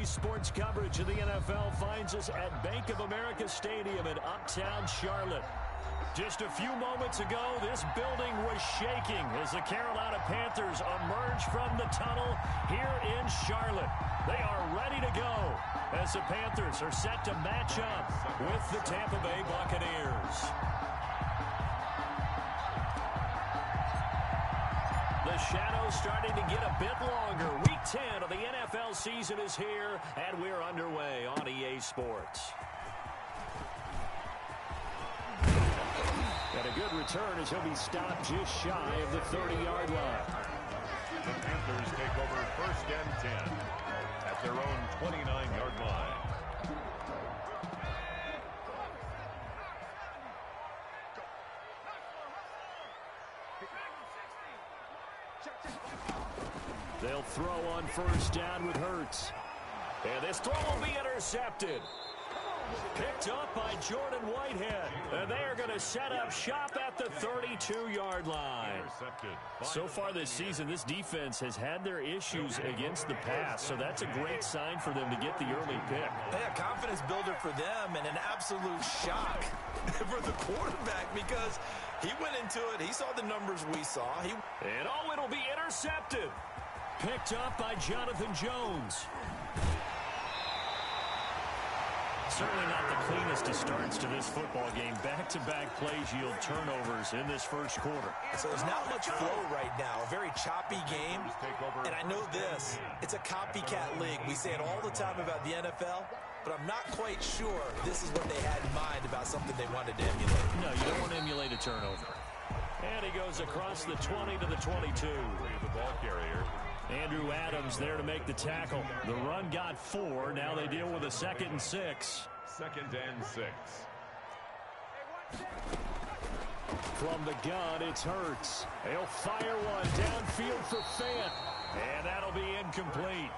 Today's sports coverage of the NFL finds us at Bank of America Stadium in Uptown Charlotte. Just a few moments ago, this building was shaking as the Carolina Panthers emerged from the tunnel here in Charlotte. They are ready to go as the Panthers are set to match up with the Tampa Bay Buccaneers. The shadow's starting to get a bit longer. Week 10 of the NFL season is here, and we're underway on EA Sports. And a good return as he'll be stopped just shy of the 30-yard line. The Panthers take over 1st and 10 at their own 29-yard line. They'll throw on 1st down with Hurts. And this throw will be intercepted. Picked up by Jordan Whitehead. And they are going to set up shop at the 32-yard line. So far this season, this defense has had their issues against the pass, so that's a great sign for them to get the early pick. Yeah, confidence builder for them and an absolute shock for the quarterback because he went into it. He saw the numbers we saw. And it'll be intercepted. Picked up by Jonathan Jones. Certainly not the cleanest of starts to this football game. Back-to-back plays yield turnovers in this first quarter. So there's not much flow right now. A very choppy game. And I know this. It's a copycat league. We say it all the time about the NFL, but I'm not quite sure this is what they had in mind about something they wanted to emulate. No, you don't want to emulate a turnover. And he goes across the 20 to the 22. The ball carrier. Andrew Adams there to make the tackle. The run got 4. Now they deal with a 2nd and 6. 2nd and 6. From the gun, it's Hurts. He'll fire one downfield for Fant. And that'll be incomplete.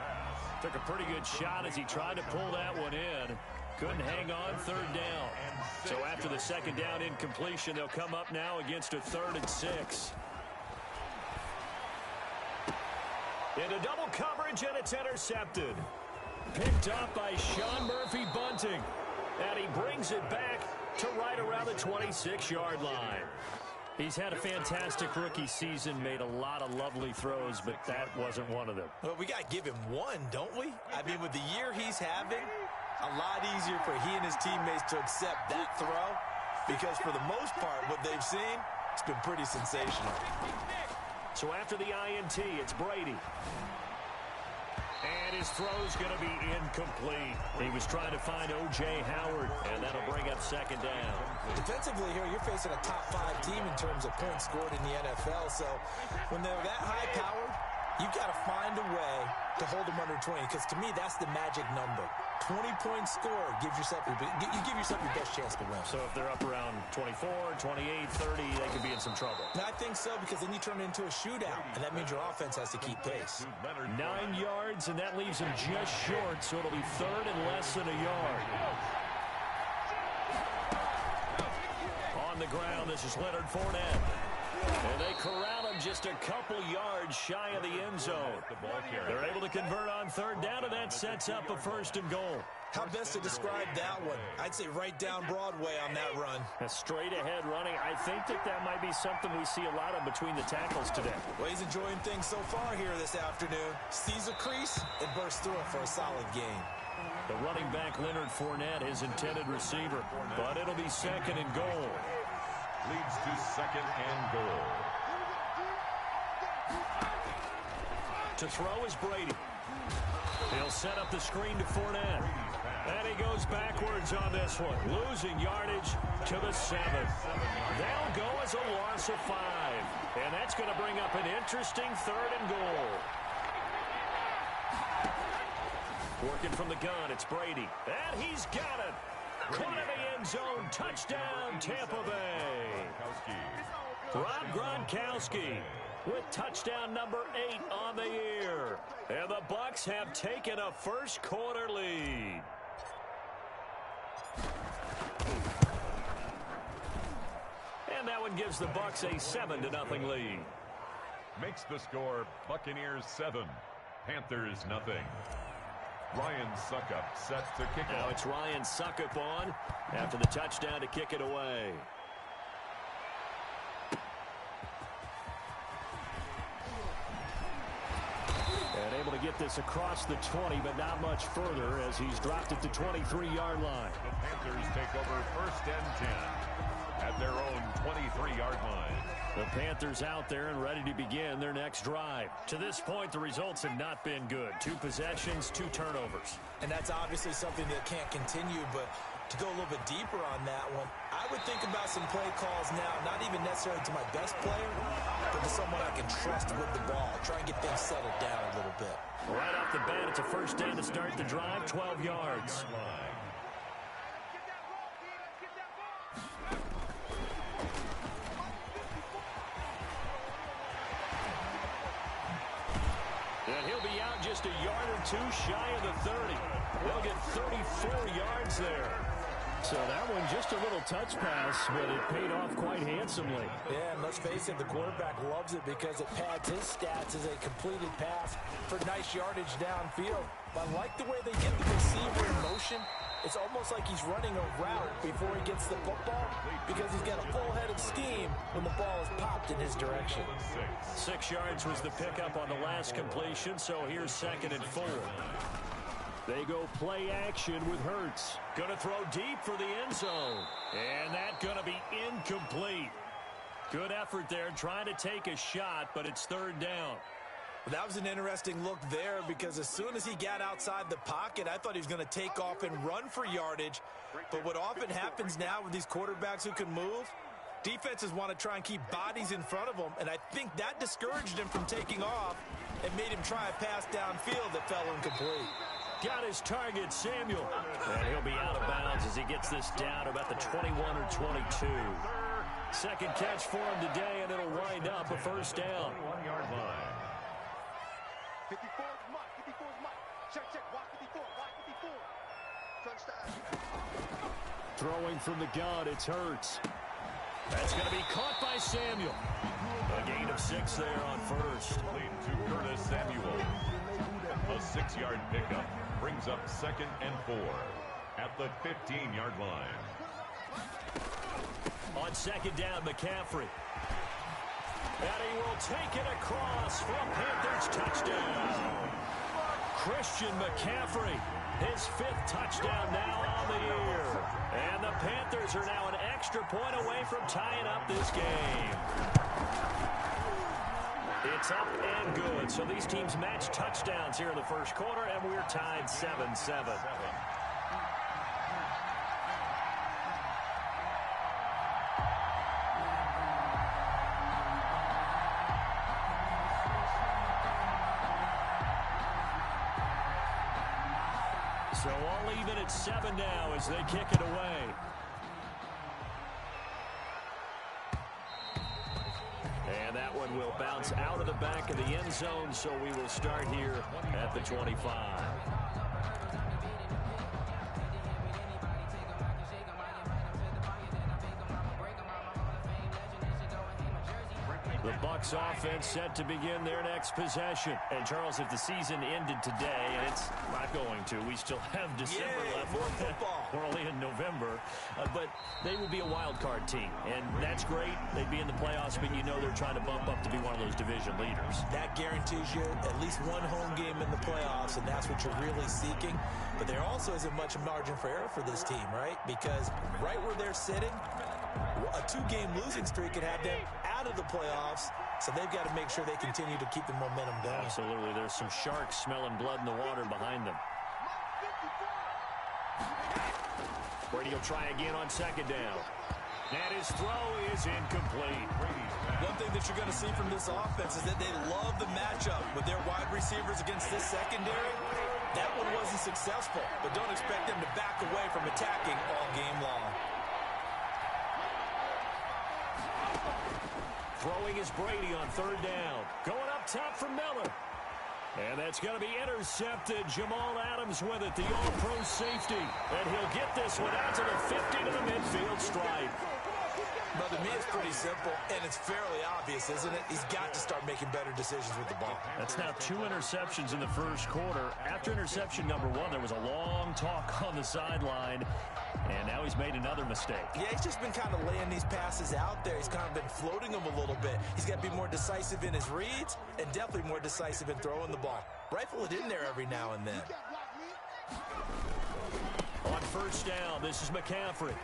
Took a pretty good shot as he tried to pull that one in. Couldn't hang on 3rd down. So after the 2nd down incompletion, they'll come up now against a 3rd and 6. Into double coverage, and it's intercepted. Picked up by Sean Murphy-Bunting. And he brings it back to right around the 26-yard line. He's had a fantastic rookie season, made a lot of lovely throws, but that wasn't one of them. Well, we got to give him one, don't we? I mean, with the year he's having, a lot easier for he and his teammates to accept that throw because for the most part, what they've seen, it's been pretty sensational. So after the INT, it's Brady. And his throw's going to be incomplete. He was trying to find O.J. Howard, and that'll bring up 2nd down. Defensively here, you're facing a top 5 team in terms of points scored in the NFL. So when they're that high-powered, you've got to find a way to hold them under 20, because to me, that's the magic number. 20 points scored, you give yourself your best chance to win. So if they're up around 24, 28, 30, they could be in some trouble. I think so, because then you turn it into a shootout, and that means your offense has to keep pace. 9 yards, and that leaves them just short, so it'll be 3rd and less than a yard. On the ground, this is Leonard Fournette. And they corral him just a couple yards shy of the end zone. They're able to convert on 3rd down, and that sets up a 1st and goal. How best to describe that one? I'd say right down Broadway on that run. A straight-ahead running. I think that might be something we see a lot of between the tackles today. Well, he's enjoying things so far here this afternoon. Sees a crease and bursts through it for a solid game. The running back, Leonard Fournette, his intended receiver. But it'll be 2nd and goal. Leads to 2nd and goal. To throw is Brady. He'll set up the screen to Fournette. And he goes backwards on this one. Losing yardage to the 7. They'll go as a loss of 5. And that's going to bring up an interesting 3rd and goal. Working from the gun, it's Brady. And he's got it. Caught in the end zone. Touchdown, Tampa Bay. Rob Gronkowski with touchdown number 8 on the year. And the Bucs have taken a first quarter lead. And that one gives the Bucs a 7-0 lead. Makes the score Buccaneers 7, Panthers nothing. Ryan Suckup set to kick it. Now it's Ryan Suckup on after the touchdown to kick it away. And able to get this across the 20, but not much further as he's dropped it to 23-yard line. The Panthers take over 1st and 10 at their own 23-yard line. The Panthers out there and ready to begin their next drive. To this point, the results have not been good. 2 possessions, 2 turnovers. And that's obviously something that can't continue, but to go a little bit deeper on that one, I would think about some play calls now, not even necessarily to my best player, but to someone I can trust with the ball. Try and get things settled down a little bit. Right off the bat, it's a 1st down to start the drive, 12 yards. And he'll be out just a yard or 2 shy of the 30. They'll get 34 yards there. So that one just a little touch pass, but it paid off quite handsomely. Yeah, and let's face it, the quarterback loves it because it pads his stats as a completed pass for nice yardage downfield. But I like the way they get the receiver in motion. It's almost like he's running a route before he gets the football because he's got a full head of steam when the ball is popped in his direction. 6 yards was the pickup on the last completion, so here's 2nd and 4. They go play action with Hurts. Going to throw deep for the end zone. And that's going to be incomplete. Good effort there trying to take a shot, but it's 3rd down. That was an interesting look there because as soon as he got outside the pocket, I thought he was going to take off and run for yardage. But what often happens now with these quarterbacks who can move, defenses want to try and keep bodies in front of them, and I think that discouraged him from taking off and made him try a pass downfield that fell incomplete. Got his target, Samuel. And he'll be out of bounds as he gets this down about the 21 or 22. 2nd catch for him today, and it'll wind up a 1st down. 1-yard line. 54 is Mike. 54 is Mike. Check, check. Watch 54. Watch 54. Touchdown. Throwing from the gun, it's Hurts. That's going to be caught by Samuel. A gain of 6 there on 1st. Lead to Curtis Samuel. A 6-yard pickup brings up 2nd and 4 at the 15-yard line. On 2nd down, McCaffrey. And he will take it across for a Panthers touchdown. Christian McCaffrey, his 5th touchdown now on the year. And the Panthers are now an extra point away from tying up this game. It's up and good. So these teams match touchdowns here in the 1st quarter, and we're tied 7-7. So all even at 7 now as they kick it away. And that one will bounce out of the back of the end zone, so we will start here at the 25. The Bucs offense set to begin their next possession. And, Charles, if the season ended today, and it's not going to, we still have December left. More football. We're only in November. But they will be a wild card team, and that's great. They'd be in the playoffs, but you know they're trying to bump up to be one of those division leaders. That guarantees you at least one home game in the playoffs, and that's what you're really seeking. But there also isn't much margin for error for this team, right? Because right where they're sitting, a 2-game losing streak could have them out of the playoffs, so they've got to make sure they continue to keep the momentum going. Absolutely. There's some sharks smelling blood in the water behind them. Brady will try again on 2nd down. And his throw is incomplete. One thing that you're going to see from this offense is that they love the matchup with their wide receivers against this secondary. That one wasn't successful, but don't expect them to back away from attacking all game long. Throwing is Brady on 3rd down. Going up top for Miller. And that's going to be intercepted. Jamal Adams with it, the all-pro safety. And he'll get this one out to the 50 to the midfield stripe. Well, to me, it's pretty simple, and it's fairly obvious, isn't it? He's got to start making better decisions with the ball. That's now 2 interceptions in the first quarter. After interception number 1, there was a long talk on the sideline, and now he's made another mistake. Yeah, he's just been kind of laying these passes out there. He's kind of been floating them a little bit. He's got to be more decisive in his reads and definitely more decisive in throwing the ball. Rifle it in there every now and then. On first down, this is McCaffrey.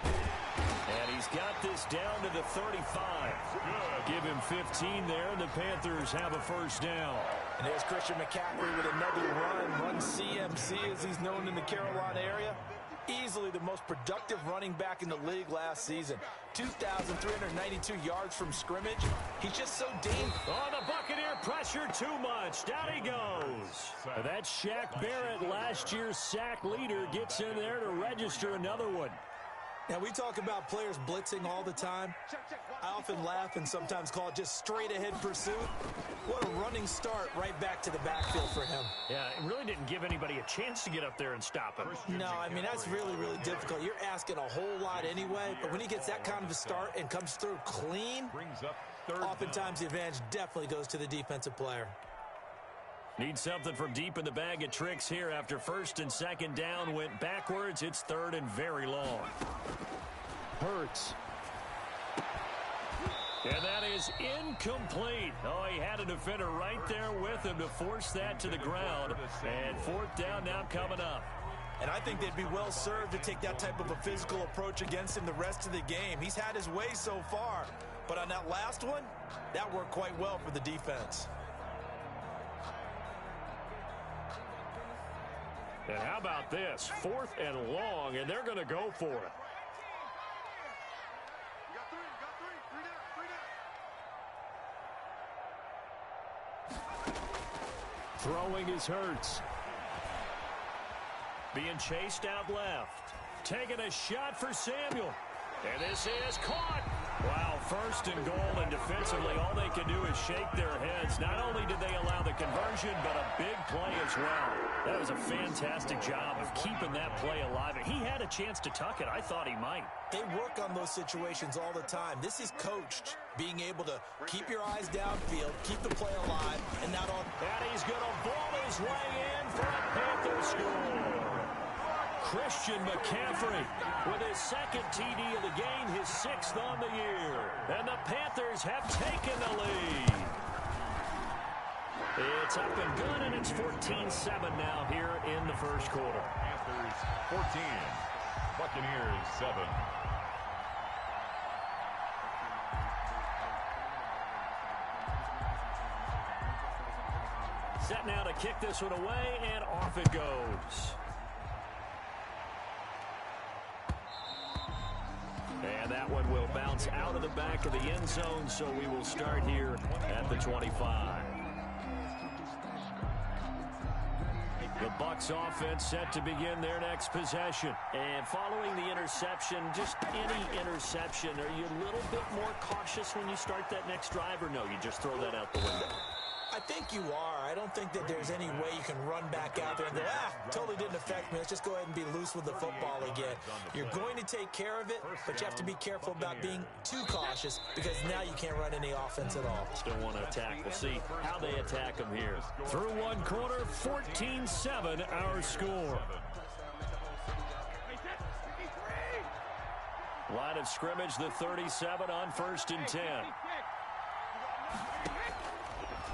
And he's got this down to the 35. Good. Give him 15 there, and the Panthers have a first down. And there's Christian McCaffrey with another run CMC as he's known in the Carolina area. Easily the most productive running back in the league last season. 2,392 yards from scrimmage. He's just so dangerous. Oh, the Buccaneer pressure too much. Down he goes. That's Shaq Barrett, last year's sack leader, gets in there to register another one. Now, we talk about players blitzing all the time. I often laugh and sometimes call it just straight-ahead pursuit. What a running start right back to the backfield for him. Yeah, it really didn't give anybody a chance to get up there and stop him. No, I mean, that's really, really difficult. You're asking a whole lot anyway, but when he gets that kind of a start and comes through clean, oftentimes the advantage definitely goes to the defensive player. Need something from deep in the bag of tricks here after first and second down went backwards. It's third and very long. Hurts. And that is incomplete. Oh, he had a defender right there with him to force that to the ground. And fourth down now coming up. And I think they'd be well served to take that type of a physical approach against him the rest of the game. He's had his way so far. But on that last one, that worked quite well for the defense. And how about this? Fourth and long, and they're going to go for it. Throwing is Hurts. Being chased out left. Taking a shot for Samuel. And this is caught. Wow, first and goal, and defensively all they can do is shake their heads. Not only did they allow the conversion, but a big play as well. That was a fantastic job of keeping that play alive. And he had a chance to tuck it. I thought he might. They work on those situations all the time. This is coached, being able to keep your eyes downfield, keep the play alive, and not on. And he's going to ball his way in for a Panther score. Christian McCaffrey with his second TD of the game, his 6th on the year. And the Panthers have taken the lead. It's up and good, and it's 14-7 now here in the first quarter. Panthers 14, Buccaneers 7. Set now to kick this one away, and off it goes. And that one will bounce out of the back of the end zone, so we will start here at the 25. The Bucs offense set to begin their next possession. And following the interception, just any interception, are you a little bit more cautious when you start that next drive, or no, you just throw that out the window? I think you are. I don't think that there's any way you can run back out there and go, totally didn't affect me. Let's just go ahead and be loose with the football again. You're going to take care of it, but you have to be careful about being too cautious because now you can't run any offense at all. Still want to attack. We'll see how they attack them here. Through one quarter, 14-7 our score. Line of scrimmage, the 37 on 1st and 10.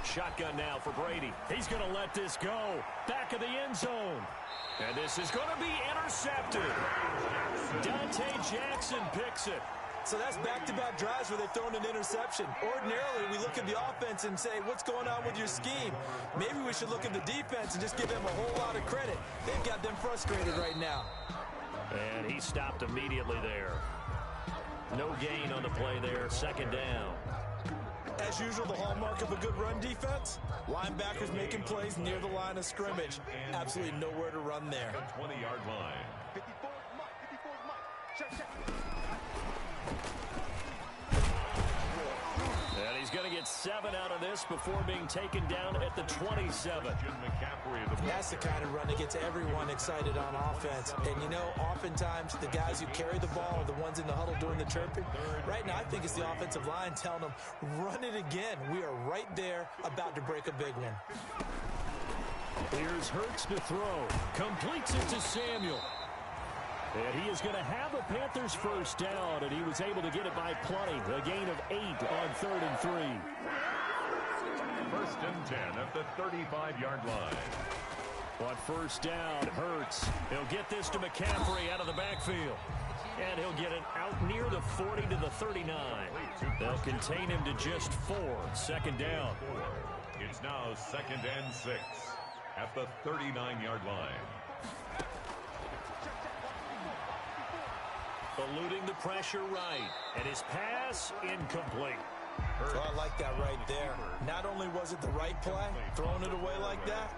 Shotgun now for Brady. He's going to let this go. Back of the end zone. And this is going to be intercepted. Dante Jackson picks it. So that's back-to-back drives where they've thrown an interception. Ordinarily, we look at the offense and say, what's going on with your scheme? Maybe we should look at the defense and just give them a whole lot of credit. They've got them frustrated right now. And he stopped immediately there. No gain on the play there. 2nd down. As usual, the hallmark of a good run defense, linebackers making plays near the line of scrimmage. Absolutely nowhere to run there. 20-yard line. 54 Mike. 54 Mike. Check. going to get 7 out of this before being taken down at the 27. That's the kind of run that gets everyone excited on offense. And, you know, oftentimes the guys who carry the ball are the ones in the huddle doing the chirping. Right now, I think it's the offensive line telling them, run it again. We are right there about to break a big one. Here's Hurts to throw. Completes it to Samuel. And he is going to have a Panthers first down, and he was able to get it by plenty. A gain of 8 on 3rd and 3. 1st and 10 at the 35-yard line. On first down, Hurts. He'll get this to McCaffrey out of the backfield. And he'll get it out near the 40 to the 39. They'll contain him to just 4. 2nd down. It's now 2nd and 6 at the 39-yard line. Eluding the pressure right. And his pass incomplete. So I like that right there. Not only was it the right play, throwing it away like that,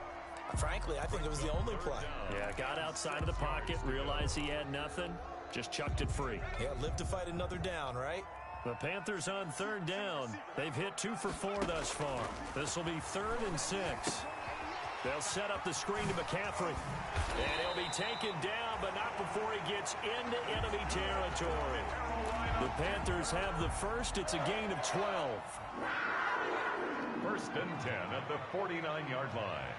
frankly, I think it was the only play. Yeah, got outside of the pocket, realized he had nothing, just chucked it free. Yeah, live to fight another down, right? The Panthers on 3rd down. They've hit 2 for 4 thus far. This will be 3rd and 6. They'll set up the screen to McCaffrey. And he'll be taken down, but not before he gets into enemy territory. The Panthers have the first. It's a gain of 12. 1st and 10 at the 49-yard line.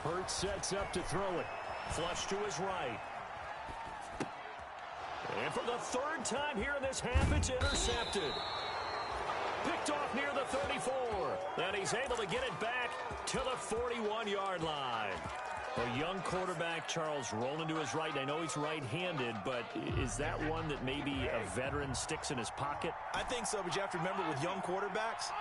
Hurts sets up to throw it. Flush to his right. And for the 3rd time here in this half, it's intercepted. Picked off near the 34. And he's able to get it back to the 41-yard line. A young quarterback, Charles, rolling to his right. I know he's right-handed, but is that one that maybe a veteran sticks in his pocket? I think so, but you have to remember with young quarterbacks,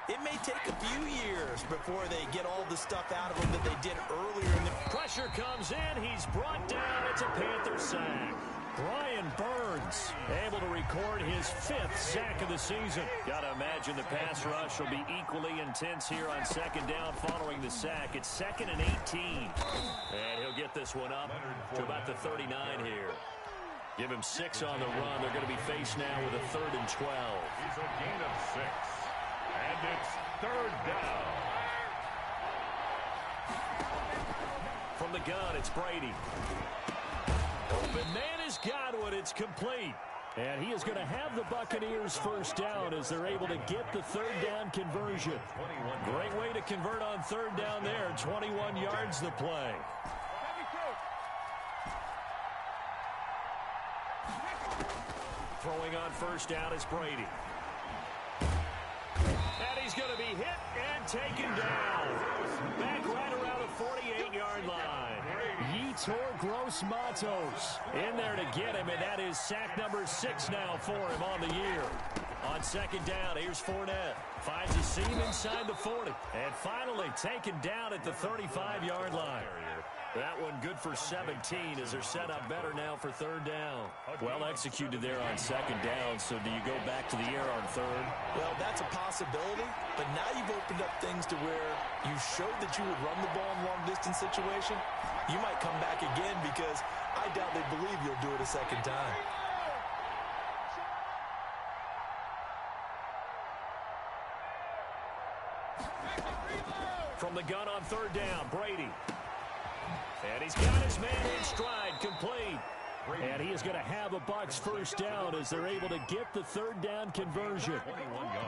it may take a few years before they get all the stuff out of them that they did earlier in the... Pressure comes in. He's brought down. It's a Panther sack. Brian Burns able to record his 5th sack of the season. Got to imagine the pass rush will be equally intense here on 2nd down following the sack. It's 2nd and 18. And he'll get this one up to about the 39 here. Give him 6 on the run. They're going to be faced now with a 3rd and 12. He's a gain of 6. And it's 3rd down. From the gun, it's Brady. Open man is Godwin. It's complete. And he is going to have the Buccaneers first down as they're able to get the 3rd down conversion. Great way to convert on 3rd down there. 21 yards the play. Throwing on first down is Brady. And he's going to be hit and taken down. Back right around the 48-yard line. Yetur Gross-Matos in there to get him, and that is sack number 6 now for him on the year. On 2nd down, here's Fournette. Finds a seam inside the 40. And finally taken down at the 35-yard line. That one good for 17 as they're set up better now for 3rd down. Well executed there on 2nd down, so do you go back to the air on 3rd? Well, that's a possibility, but now you've opened up things to where you showed that you would run the ball in long-distance situation. You might come back again because I doubt they believe you'll do it a 2nd time. From the gun on 3rd down, Brady. And he's got his man in stride, complete. And he is going to have a Bucs first down as they're able to get the 3rd down conversion.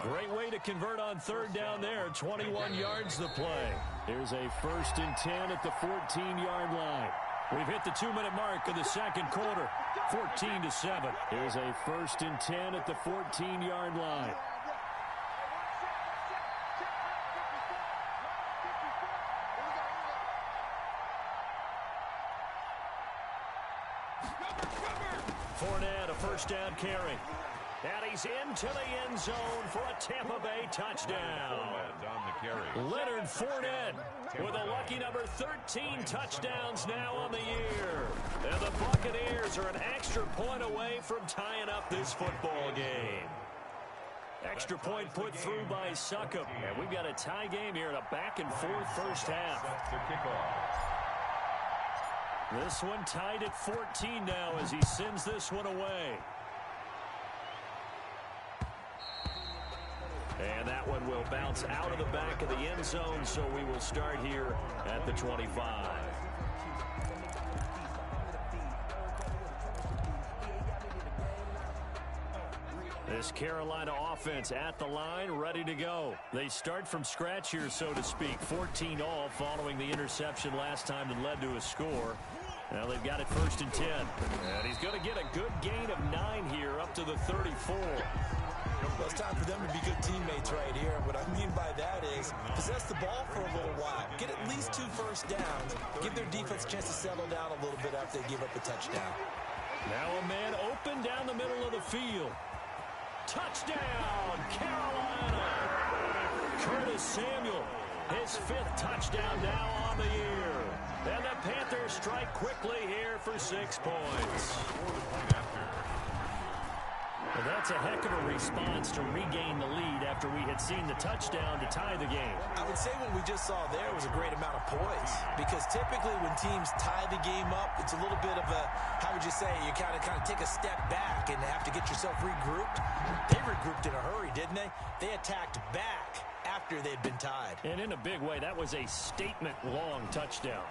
Great way to convert on 3rd down there. 21 yards the play. Here's a 1st and 10 at the 14-yard line. We've hit the 2-minute mark of the 2nd quarter. 14-7. Here's a 1st and 10 at the 14-yard line. Fournette, a first down carry. And he's into the end zone for a Tampa Bay touchdown. Leonard Fournette with a lucky number 13 touchdowns now on the year. And the Buccaneers are an extra point away from tying up this football game. Extra point put through by Succop. And we've got a tie game here in a back-and-forth first half. This one tied at 14 now as he sends this one away. And that one will bounce out of the back of the end zone, so we will start here at the 25. This Carolina offense at the line, ready to go. They start from scratch here, so to speak. 14 all following the interception last time that led to a score. Now they've got it 1st and 10. And he's going to get a good gain of 9 here up to the 34. Well, it's time for them to be good teammates right here. What I mean by that is possess the ball for a little while. Get at least 2 first downs. Give their defense a chance to settle down a little bit after they give up a touchdown. Now a man open down the middle of the field. Touchdown, Carolina! Curtis Samuel, his 5th touchdown now on the year. And the Panthers strike quickly here for 6 points. Well, that's a heck of a response to regain the lead after we had seen the touchdown to tie the game. I would say what we just saw there was a great amount of poise, because typically when teams tie the game up, it's a little bit of a, how would you say, you kind of take a step back and have to get yourself regrouped. They regrouped in a hurry, didn't they? They attacked back after they'd been tied. And in a big way, that was a statement-long touchdown.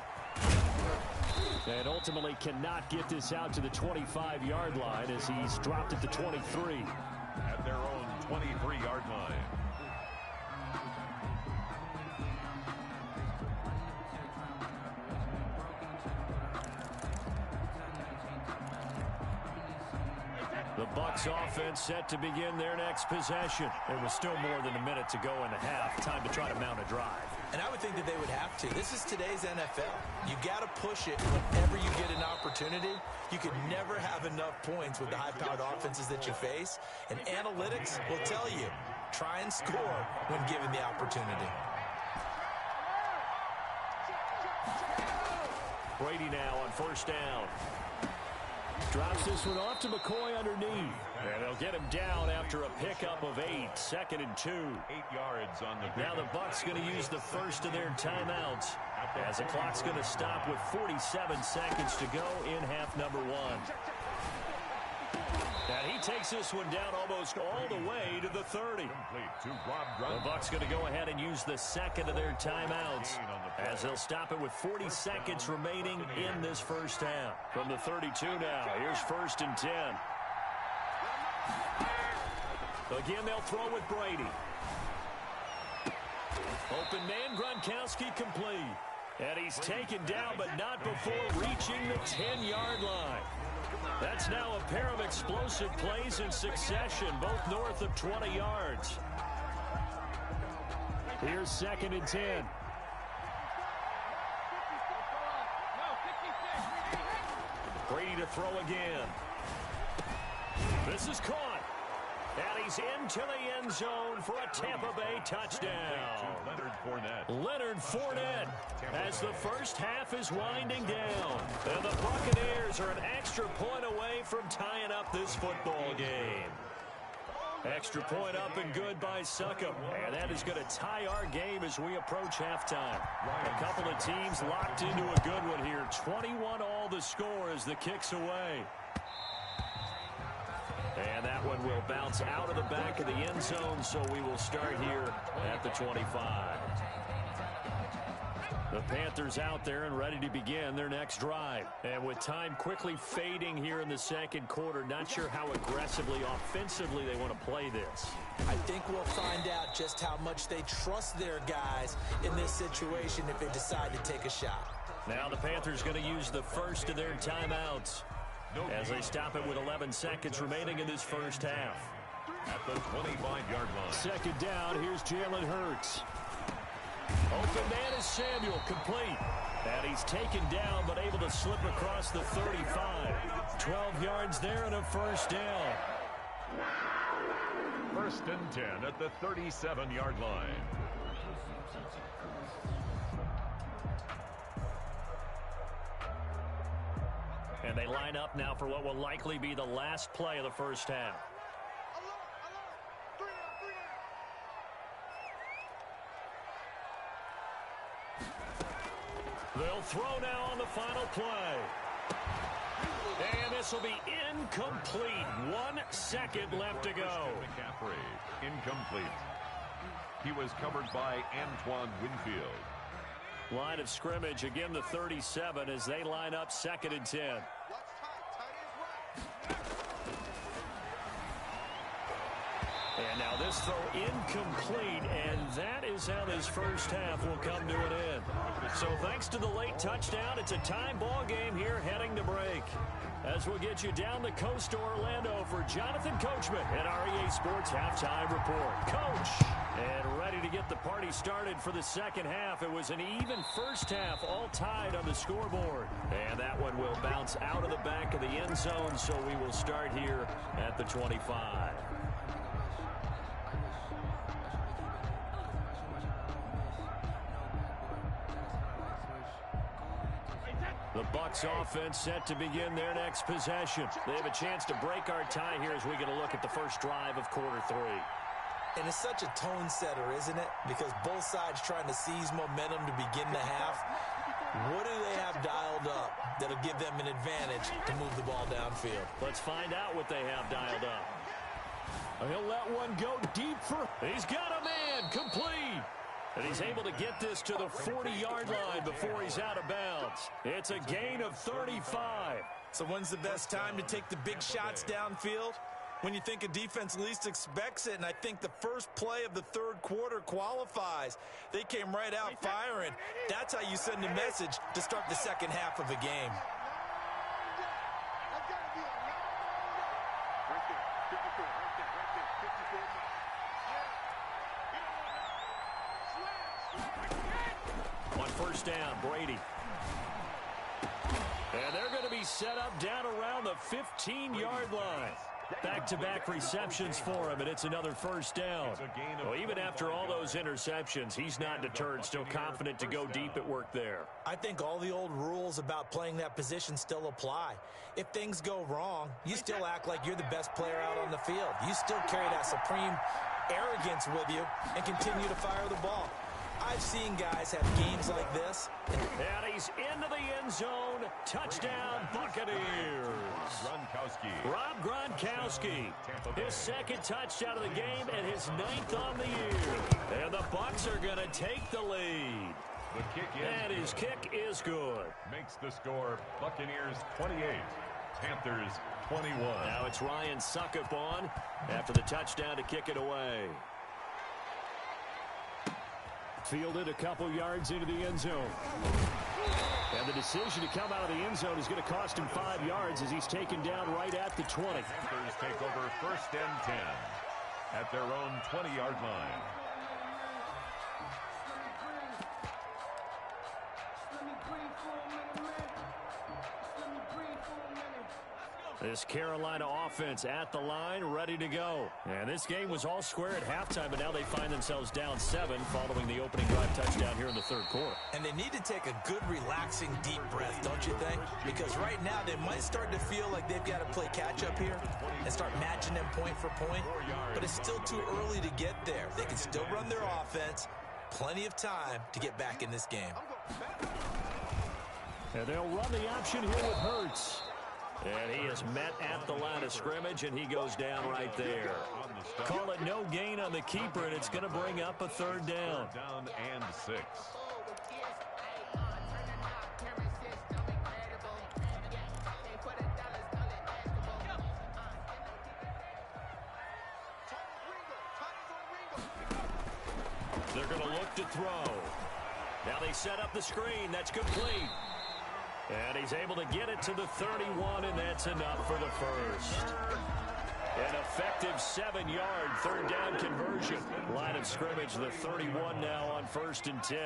And ultimately cannot get this out to the 25-yard line as he's dropped at the 23. At their own 23-yard line. The Bucs offense set to begin their next possession. There was still more than a minute to go in the half. Time to try to mount a drive. And I would think that they would have to. This is today's NFL. You got to push it whenever you get an opportunity. You could never have enough points with the high-powered offenses that you face. And analytics will tell you, try and score when given the opportunity. Brady now on 1st down. Drops this one off to McCoy underneath. And they'll get him down after a pickup of 8. 2nd and 2. 8 yards on the pickup. Now the Bucs going to use the first of their timeouts as the clock's going to stop with 47 seconds to go in half number 1. And he takes this one down almost all the way to the 30. The Bucs going to go ahead and use the second of their timeouts as they'll stop it with 40 seconds remaining in this first half. From the 32 now, here's 1st and 10. Again, they'll throw with Brady. Open man, Gronkowski complete. And he's taken down, but not before reaching the 10-yard line. That's now a pair of explosive plays in succession, both north of 20 yards. Here's 2nd and 10. Brady to throw again. This is caught. And he's into the end zone for a Tampa Bay touchdown. Leonard Fournette as the first half is winding down. And the Buccaneers are an extra point away from tying up this football game. Extra point up and good by Succop. And that is going to tie our game as we approach halftime. A couple of teams locked into a good one here. 21 all the score as the kick's away. And that one will bounce out of the back of the end zone, so we will start here at the 25. The Panthers out there and ready to begin their next drive. And with time quickly fading here in the second quarter, not sure how aggressively, offensively they want to play this. I think we'll find out just how much they trust their guys in this situation if they decide to take a shot. Now the Panthers going to use the first of their timeouts as they stop it with 11 seconds remaining in this first half. At the 25-yard line. 2nd down, here's Jalen Hurts. Open man is Samuel, complete. And he's taken down, but able to slip across the 35. 12 yards there and a 1st down. 1st and 10 at the 37-yard line. And they line up now for what will likely be the last play of the first half. They'll throw now on the final play. And this will be incomplete. 1 second left to go. McCaffrey, incomplete. He was covered by Antoine Winfield. Line of scrimmage, again the 37 as they line up 2nd and 10. And now this throw incomplete, and that is how this first half will come to an end. So thanks to the late touchdown, it's a tie ball game here heading to break. As we'll get you down the coast to Orlando for Jonathan Coachman at REA Sports Halftime Report. Coach! And ready to get the party started for the second half. It was an even first half, all tied on the scoreboard. And that one will bounce out of the back of the end zone, so we will start here at the 25. The Bucs offense set to begin their next possession. They have a chance to break our tie here as we get a look at the first drive of quarter 3. And it's such a tone setter, isn't it? Because both sides trying to seize momentum to begin the half. What do they have dialed up that'll give them an advantage to move the ball downfield? Let's find out what they have dialed up. He'll let one go deep for... He's got a man, complete. And he's able to get this to the 40-yard line before he's out of bounds. It's a gain of 35. So when's the best time to take the big shots downfield? When you think a defense least expects it, and I think the first play of the third quarter qualifies. They came right out firing. That's how you send a message to start the second half of a game. On first down, Brady. And they're going to be set up down around the 15-yard line. Back-to-back receptions for him, and it's another first down. Well, even after all those interceptions, he's not deterred, still confident to go deep at work there. I think all the old rules about playing that position still apply. If things go wrong, you still act like you're the best player out on the field. You still carry that supreme arrogance with you and continue to fire the ball. I've seen guys have games like this. And he's into the end zone. Touchdown, Buccaneers. Rob Gronkowski. His second touchdown of the game and his 9th on the year. And the Bucs are going to take the lead. The kick is and his kick is good. Makes the score Buccaneers 28, Panthers 21. Now it's Ryan Suckup on after the touchdown to kick it away. Fielded a couple yards into the end zone. And the decision to come out of the end zone is going to cost him 5 yards as he's taken down right at the 20. Panthers take over 1st and 10 at their own 20-yard line. This Carolina offense at the line, ready to go. And this game was all square at halftime, but now they find themselves down 7 following the opening drive touchdown here in the third quarter. And they need to take a good, relaxing, deep breath, don't you think? Because right now they might start to feel like they've got to play catch-up here and start matching them point for point. But it's still too early to get there. They can still run their offense. Plenty of time to get back in this game. And they'll run the option here with Hurts. And he is met at the line of scrimmage, and he goes down right there. Call it no gain on the keeper, and it's going to bring up a third down. Down and 6. They're going to look to throw. Now they set up the screen. That's complete. And he's able to get it to the 31, and that's enough for the first. An effective 7-yard third down conversion. Line of scrimmage, the 31 now on 1st and 10.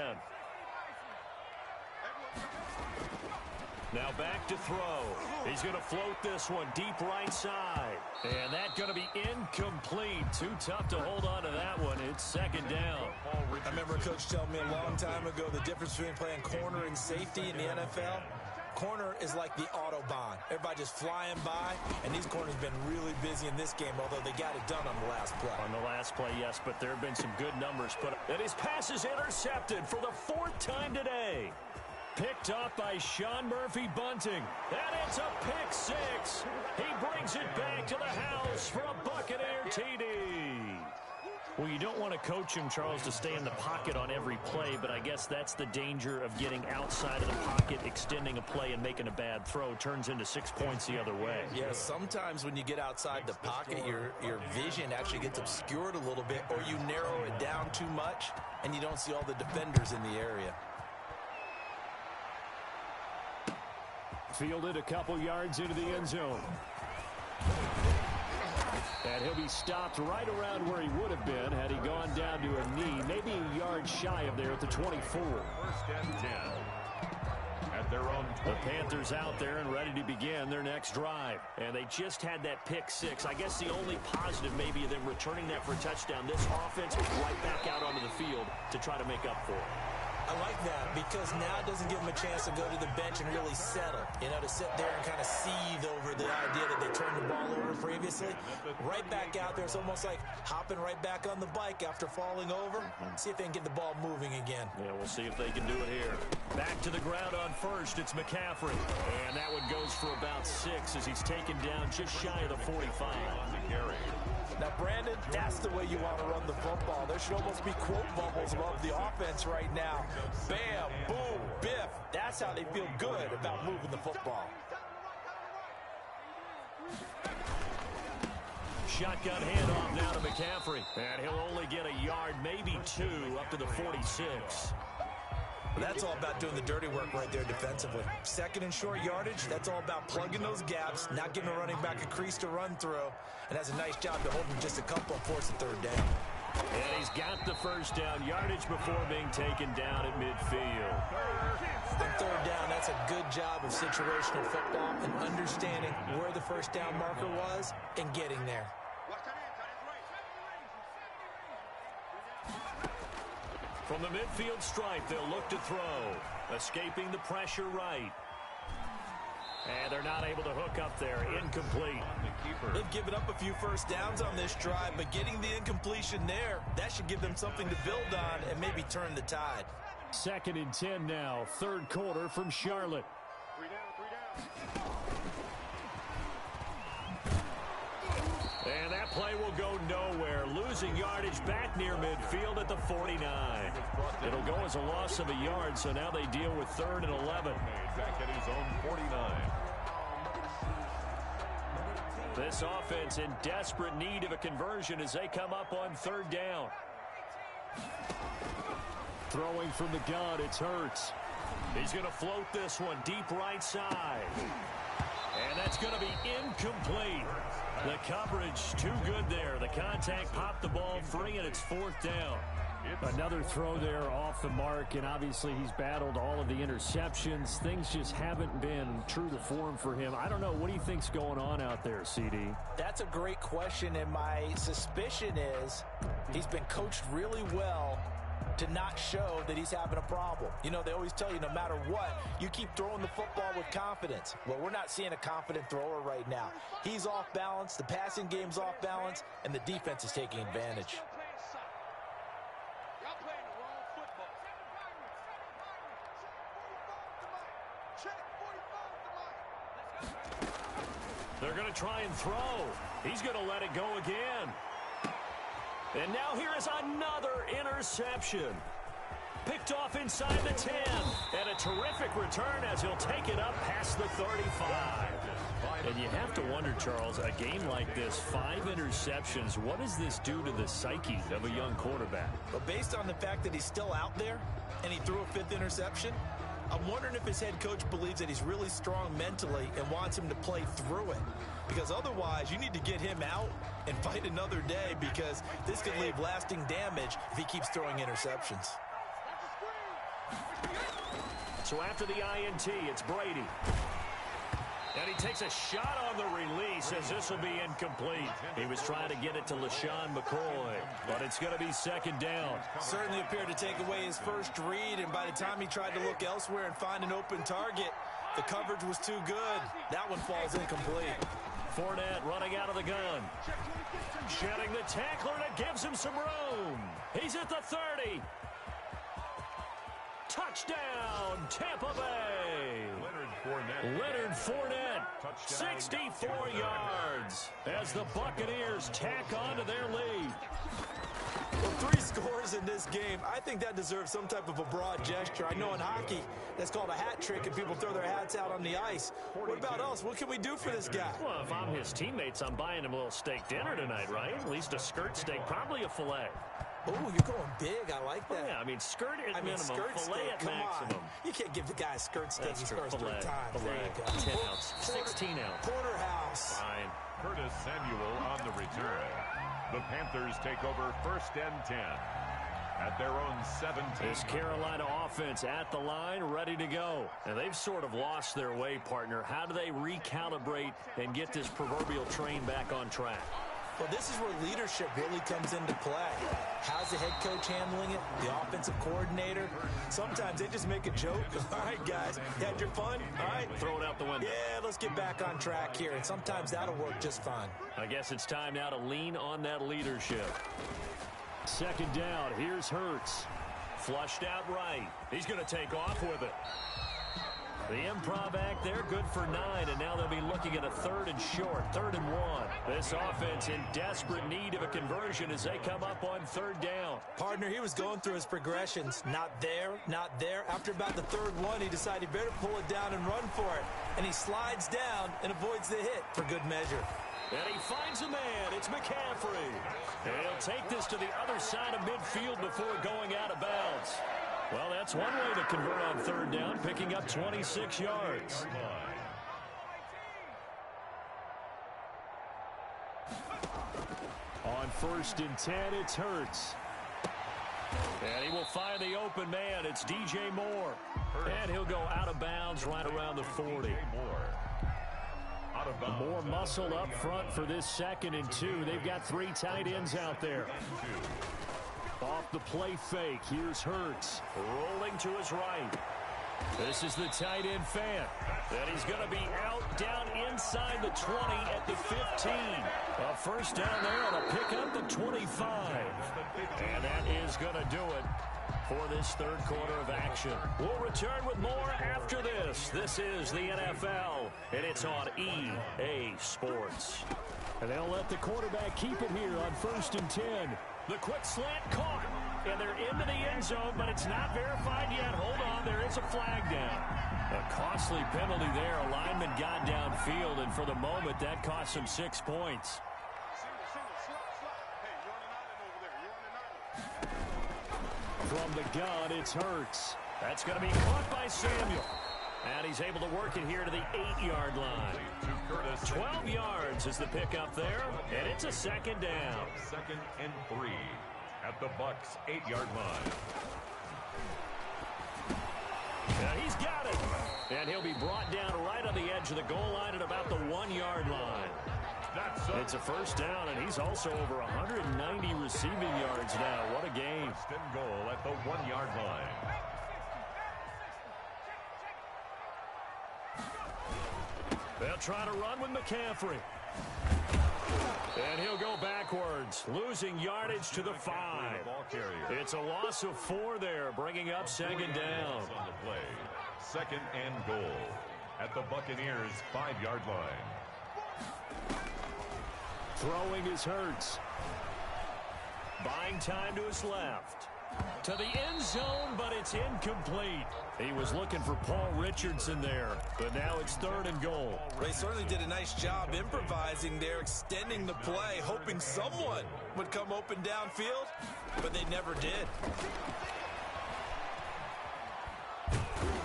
Now back to throw. He's going to float this one deep right side. And that's going to be incomplete. Too tough to hold on to that one. It's 2nd down. I remember a coach telling me a long time ago the difference between playing corner and safety in the NFL. Corner is like the Autobahn. Everybody just flying by, and these corners have been really busy in this game, although they got it done on the last play. On the last play, yes, but there have been some good numbers put up. And his pass is intercepted for the 4th time today. Picked up by Sean Murphy-Bunting. And it's a pick 6. He brings it back to the house for a Buccaneer TD. Well, you don't want to coach him, Charles, to stay in the pocket on every play, but I guess that's the danger of getting outside of the pocket, extending a play, and making a bad throw. Turns into 6 points the other way. Yeah, sometimes when you get outside the pocket, your vision actually gets obscured a little bit, or you narrow it down too much, and you don't see all the defenders in the area. Fielded a couple yards into the end zone. And he'll be stopped right around where he would have been had he gone down to a knee, maybe a yard shy of there at the 24. First and 10. At their own 20. The Panthers out there and ready to begin their next drive. And they just had that pick six. I guess the only positive maybe of them returning that for a touchdown. This offense right back out onto the field to try to make up for it. I like that because now it doesn't give them a chance to go to the bench and really settle. You know, to sit there and kind of seethe over the idea that they turned the ball over previously. Right back out there. It's almost like hopping right back on the bike after falling over. See if they can get the ball moving again. Yeah, we'll see if they can do it here. Back to the ground on first. It's McCaffrey. And that one goes for about 6 as he's taken down just shy of the 45. Now, Brandon, that's the way you want to run the football. There should almost be quote bubbles above the offense right now. Bam, boom, biff. That's how they feel good about moving the football. Shotgun handoff now to McCaffrey. And he'll only get a yard, maybe 2, up to the 46. That's all about doing the dirty work right there defensively. Second and short yardage, that's all about plugging those gaps, not giving a running back a crease to run through, and has a nice job to hold him just a couple and force the third down. And he's got the first down yardage before being taken down at midfield. On third down, that's a good job of situational football and understanding where the first down marker was and getting there. From the midfield stripe, they'll look to throw. Escaping the pressure right. And they're not able to hook up there. Incomplete. They've given up a few first downs on this drive, but getting the incompletion there, that should give them something to build on and maybe turn the tide. 2nd and 10 now. Third quarter from Charlotte. 3 down. And that play will go nowhere. Losing yardage back near midfield at the 49. It'll go as a loss of a yard, so now they deal with 3rd and 11. Back at his own 49. This offense in desperate need of a conversion as they come up on 3rd down. Throwing from the gun, it's Hurts. He's going to float this one deep right side. And that's going to be incomplete. The coverage too good there. The contact popped the ball free, and it's 4th down. Another throw there off the mark, and obviously he's battled all of the interceptions. Things just haven't been true to form for him. I don't know. What do you think's going on out there, CD? That's a great question, and my suspicion is he's been coached really well to not show that he's having a problem. You know, they always tell you no matter what, you keep throwing the football with confidence. Well, we're not seeing a confident thrower right now. He's off balance, the passing game's off balance, and the defense is taking advantage. They're going to try and throw. He's going to let it go again. And now here is another interception. Picked off inside the 10. And a terrific return as he'll take it up past the 35. And you have to wonder, Charles, a game like this, 5 interceptions, what does this do to the psyche of a young quarterback? But based on the fact that he's still out there and he threw a 5th interception, I'm wondering if his head coach believes that he's really strong mentally and wants him to play through it. Because otherwise, you need to get him out and fight another day, because this could leave lasting damage if he keeps throwing interceptions. So after the INT, it's Brady. And he takes a shot on the release as this will be incomplete. He was trying to get it to LaShawn McCoy, but it's going to be 2nd down. Certainly appeared to take away his first read, and by the time he tried to look elsewhere and find an open target, the coverage was too good. That one falls incomplete. Fournette running out of the gun. Shedding the tackler, and it gives him some room. He's at the 30. Touchdown, Tampa Bay. Leonard Fournette, 64 yards as the Buccaneers tack on to their lead. Well, 3 scores in this game, I think that deserves some type of a broad gesture. I know in hockey, that's called a hat trick, and people throw their hats out on the ice. What about us? What can we do for this guy? Well, if I'm his teammates, I'm buying him a little steak dinner tonight, right? At least a skirt steak, probably a filet. Oh, you're going big. I like that. Yeah, I mean, skirt at minimum, skirt filet steak, at come maximum. on. You can't give the guy a skirt steak. That's He true. scores 3 Filet, times. There you go. 10 ounce, 16 ounce. Porterhouse. Fine. Curtis Samuel on the return. The Panthers take over 1st and 10 at their own 17. This Carolina offense at the line, ready to go. And they've sort of lost their way, partner. How do they recalibrate and get this proverbial train back on track? Well, this is where leadership really comes into play. How's the head coach handling it? The offensive coordinator? Sometimes they just make a joke. All right, guys, you had your fun? All right. Throw it out the window. Yeah, let's get back on track here. And sometimes that'll work just fine. I guess it's time now to lean on that leadership. 2nd down. Here's Hurts. Flushed out right. He's going to take off with it. The improv act there, good for 9, and now they'll be looking at a 3rd and short, 3rd and 1. This offense in desperate need of a conversion as they come up on 3rd down. Partner, he was going through his progressions. Not there, not there. After about the 3rd one, he decided he better pull it down and run for it. And he slides down and avoids the hit for good measure. And he finds a man. It's McCaffrey. And he'll take this to the other side of midfield before going out of bounds. Well, that's one way to convert on 3rd down, picking up 26 yards. On 1st and 10, it's Hurts. And he will find the open man. It's DJ Moore. And he'll go out of bounds right around the 40. More muscle up front for this 2nd and 2. They've got 3 tight ends out there. Off the play fake, here's Hurts, rolling to his right. This is the tight end fan. And he's going to be out down inside the 20 at the 15. A 1st down there on a pickup the 25. And that is going to do it for this 3rd quarter of action. We'll return with more after this. This is the NFL, and it's on EA Sports. And they'll let the quarterback keep it here on 1st and 10. The quick slant caught, and they're into the end zone, but it's not verified yet. Hold on, there is a flag down. A costly penalty there. A lineman got downfield, and for the moment, that cost him 6 points. From the gun, it's Hurts. That's going to be caught by Samuel. And he's able to work it here to the 8-yard line. 12 yards is the pickup there, and it's a 2nd down. 2nd and 3 at the Bucs' 8-yard line. And he's got it. And he'll be brought down right on the edge of the goal line at about the 1-yard line. It's a 1st down, and he's also over 190 receiving yards now. What a game. 1st and goal at the 1-yard line. They'll try to run with McCaffrey. And he'll go backwards, losing yardage to the 5. It's a loss of 4 there, bringing up 2nd down. On the play. 2nd and goal at the Buccaneers' 5-yard line. Throwing his Hurts. Buying time to his left. To the end zone, but it's incomplete. He was looking for Paul Richardson there, but now it's 3rd and goal. They certainly did a nice job improvising there, extending the play, hoping someone would come open downfield, but they never did.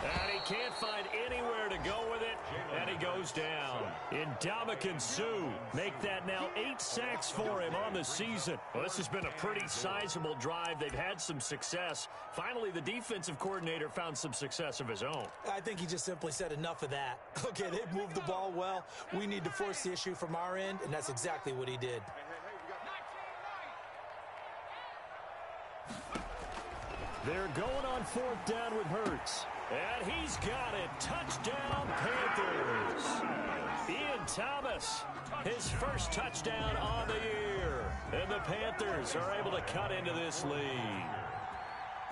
And he can't find anywhere to go with it, and he goes down. Ndamukong Suh make that now 8 sacks for him on the season. Well, this has been a pretty sizable drive. They've had some success. Finally, the defensive coordinator found some success of his own. I think he just simply said enough of that. Okay, they've moved the ball well. We need to force the issue from our end, and that's exactly what he did. They're going on 4th down with Hurts. And he's got it. Touchdown, Panthers. Ian Thomas, his 1st touchdown on the year. And the Panthers are able to cut into this lead.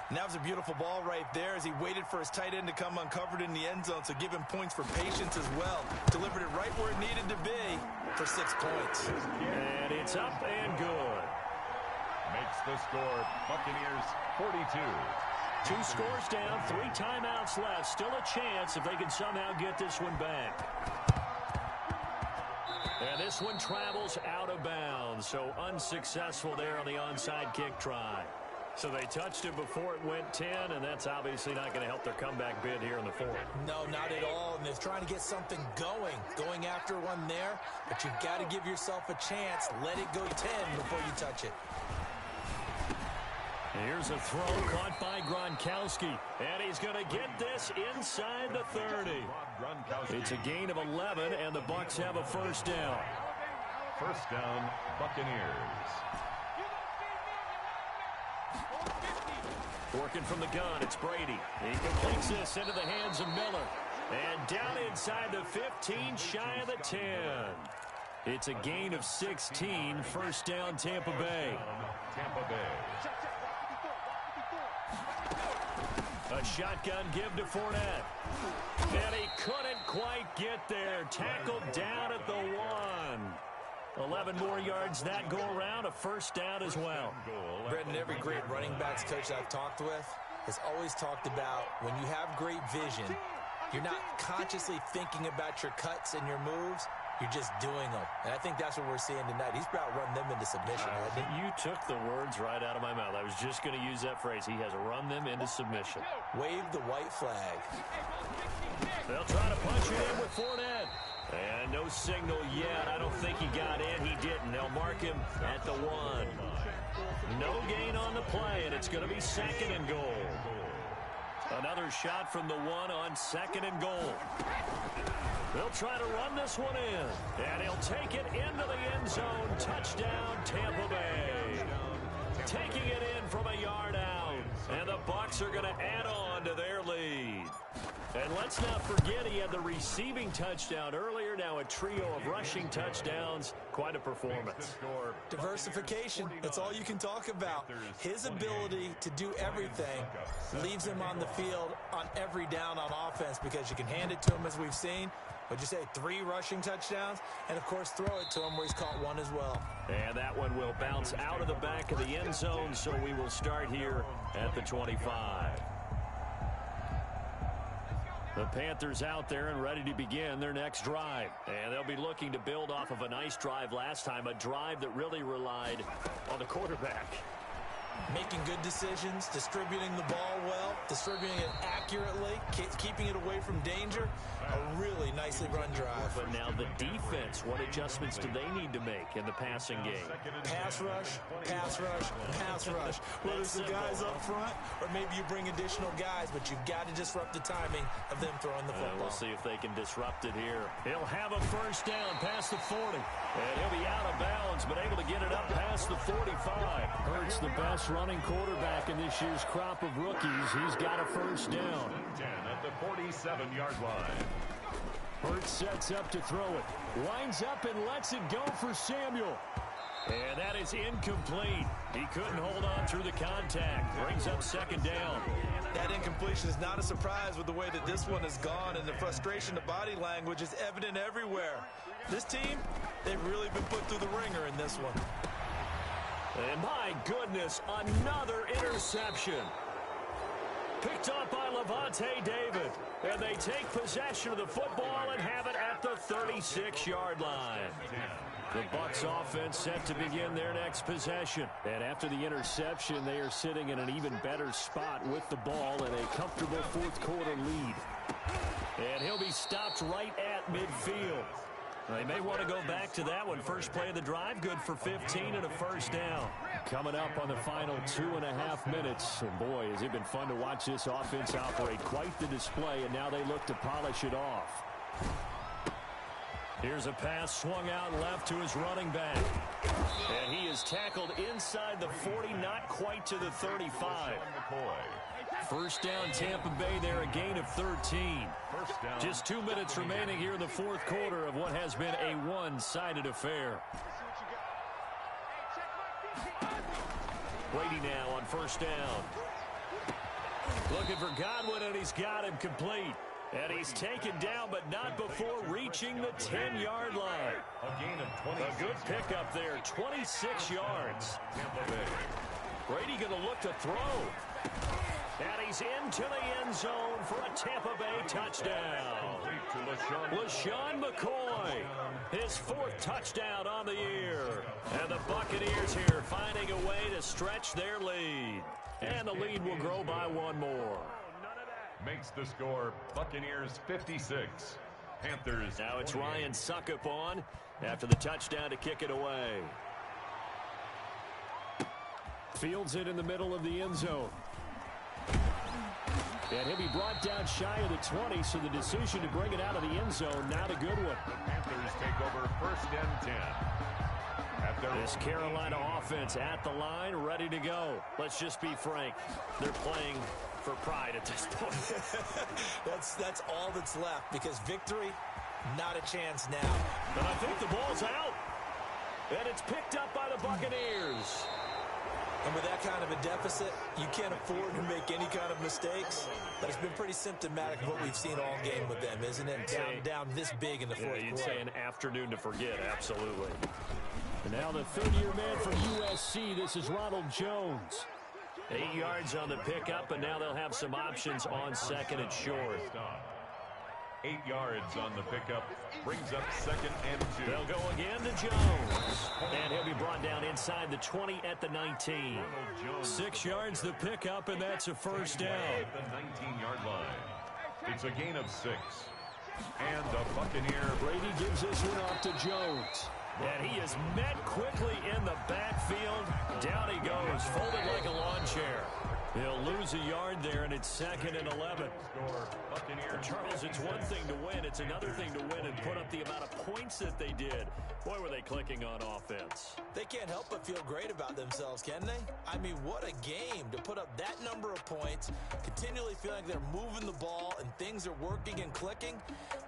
And that was a beautiful ball right there as he waited for his tight end to come uncovered in the end zone, so give him points for patience as well. Delivered it right where it needed to be for 6 points. And it's up and good. makes the score Buccaneers 42. 2 scores down, 3 timeouts left. Still a chance if they can somehow get this one back. And this one travels out of bounds, so unsuccessful there on the onside kick try. So they touched it before it went 10, and that's obviously not going to help their comeback bid here in the fourth. No, not at all, and they're trying to get something going after one there, but you've got to give yourself a chance. Let it go 10 before you touch it. Here's a throw caught by Gronkowski, and he's going to get this inside the 30. It's a gain of 11, and the Bucs have a first down. First down, Buccaneers. Working from the gun, it's Brady. He completes this into the hands of Miller. And down inside the 15, shy of the 10. It's a gain of 16, first down Tampa Bay. Tampa Bay. A shotgun give to Fournette. And he couldn't quite get there. Tackled down at the 1. 11 more yards that go around, a first down as well. Brendan, every great running backs coach I've talked with has always talked about when you have great vision, you're not consciously thinking about your cuts and your moves. You're just doing them. And I think that's what we're seeing tonight. He's about run them into submission. You took the words right out of my mouth. I was just going to use that phrase. He has run them into submission. Wave the white flag. They'll try to punch it in with Fournette. And no signal yet. I don't think he got in. He didn't. They'll mark him at the 1. No gain on the play, and it's going to be second and goal. Another shot from the 1 on second and goal. They'll try to run this one in. And he'll take it into the end zone. Touchdown, Tampa Bay. Taking it in from a yard out. And the Bucs are going to add on to their lead. And let's not forget he had the receiving touchdown earlier. Now a trio of rushing touchdowns. Quite a performance. Diversification. That's all you can talk about. His ability to do everything leaves him on the field on every down on offense because you can hand it to him as we've seen. What'd you say, 3 rushing touchdowns? And, of course, throw it to him where he's caught 1 as well. And that one will bounce out of the back of the end zone, so we will start here at the 25. The Panthers out there and ready to begin their next drive. And they'll be looking to build off of a nice drive last time, a drive that really relied on the quarterback. Making good decisions, distributing the ball well, distributing it accurately, keeping it away from danger. A really nicely run drive. But now the defense, what adjustments do they need to make in the passing game? Pass rush, pass rush, pass rush. Whether it's the guys up front or maybe you bring additional guys, but you've got to disrupt the timing of them throwing the football. We'll see if they can disrupt it here. He'll have a first down past the 40. And he'll be out of bounds, but able to get it up past the 45. Hurts the best running quarterback in this year's crop of rookies. He's got a first down. 10 at the 47-yard line. Hurts sets up to throw it. Winds up and lets it go for Samuel. And that is incomplete. He couldn't hold on through the contact. Brings up second down. That incompletion is not a surprise with the way that this one has gone, and the frustration, the body language is evident everywhere. This team, they've really been put through the ringer in this one. And my goodness, another interception. Picked up by Levante David. And they take possession of the football and have it at the 36-yard line. The Bucs offense set to begin their next possession. And after the interception, they are sitting in an even better spot with the ball and a comfortable fourth-quarter lead. And he'll be stopped right at midfield. They may want to go back to that one. First play of the drive, good for 15 and a first down. Coming up on the final 2.5 minutes. And boy, has it been fun to watch this offense operate. Quite the display, and now they look to polish it off. Here's a pass swung out left to his running back. And he is tackled inside the 40, not quite to the 35. First down, Tampa Bay there, a gain of 13. Just 2 minutes remaining here in the fourth quarter of what has been a one-sided affair. Brady now on first down. Looking for Godwin, and he's got him complete. And he's taken down, but not before reaching the 10-yard line. A gain of 26. A good pickup there, 26 yards. Tampa Bay. Brady going to look to throw. And he's into the end zone for a Tampa Bay touchdown. LaShawn McCoy, his 4th touchdown on the year. And the Buccaneers here finding a way to stretch their lead. And the lead will grow by 1 more. Makes the score Buccaneers 56. Panthers. Now it's Ryan Suckup on after the touchdown to kick it away. Fields it in the middle of the end zone. And he'll be brought down shy of the 20, so the decision to bring it out of the end zone, not a good one. The Panthers take over 1st and 10. This Carolina offense at the line, ready to go. Let's just be frank. They're playing for pride at this point. That's all that's left, because victory, not a chance now. But I think the ball's out. And it's picked up by the Buccaneers. And with that kind of a deficit, you can't afford to make any kind of mistakes. But it's been pretty symptomatic of what we've seen all game with them, isn't it? Down this big in the 4th quarter. You'd say an afternoon to forget, absolutely. And now the 3rd-year man from USC, this is Ronald Jones. 8 yards on the pickup, and now they'll have some options on 2nd and short. 8 yards on the pickup, brings up 2nd and 2. They'll go again to Jones. And he'll be brought down inside the 20 at the 19. 6 yards the pickup, and that's a 1st down. At the 19-yard line. It's a gain of 6. And the Buccaneer. Brady gives this one off to Jones. And he is met quickly in the backfield. Down he goes, folded like a lawn chair. He'll lose a yard there, and it's 2nd and 11. Charles, it's one thing to win. It's another thing to win and put up the amount of points that they did. Boy, were they clicking on offense. They can't help but feel great about themselves, can they? I mean, what a game to put up that number of points, continually feel like they're moving the ball and things are working and clicking.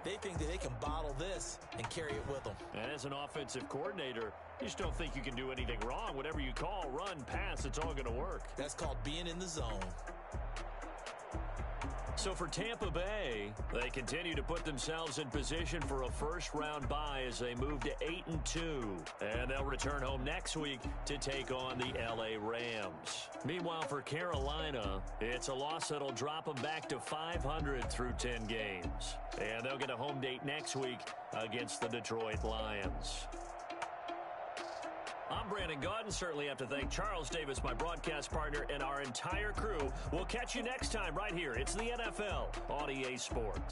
They think that they can bottle this and carry it with them. And as an offensive coordinator, you just don't think you can do anything wrong. Whatever you call, run, pass, it's all going to work. That's called being in the zone. So for Tampa Bay, they continue to put themselves in position for a 1st-round bye as they move to 8-2. And they'll return home next week to take on the LA Rams. Meanwhile, for Carolina, it's a loss that'll drop them back to 500 through 10 games. And they'll get a home date next week against the Detroit Lions. I'm Brandon Gaudin. Certainly have to thank Charles Davis, my broadcast partner, and our entire crew. We'll catch you next time right here. It's the NFL on EA Sports.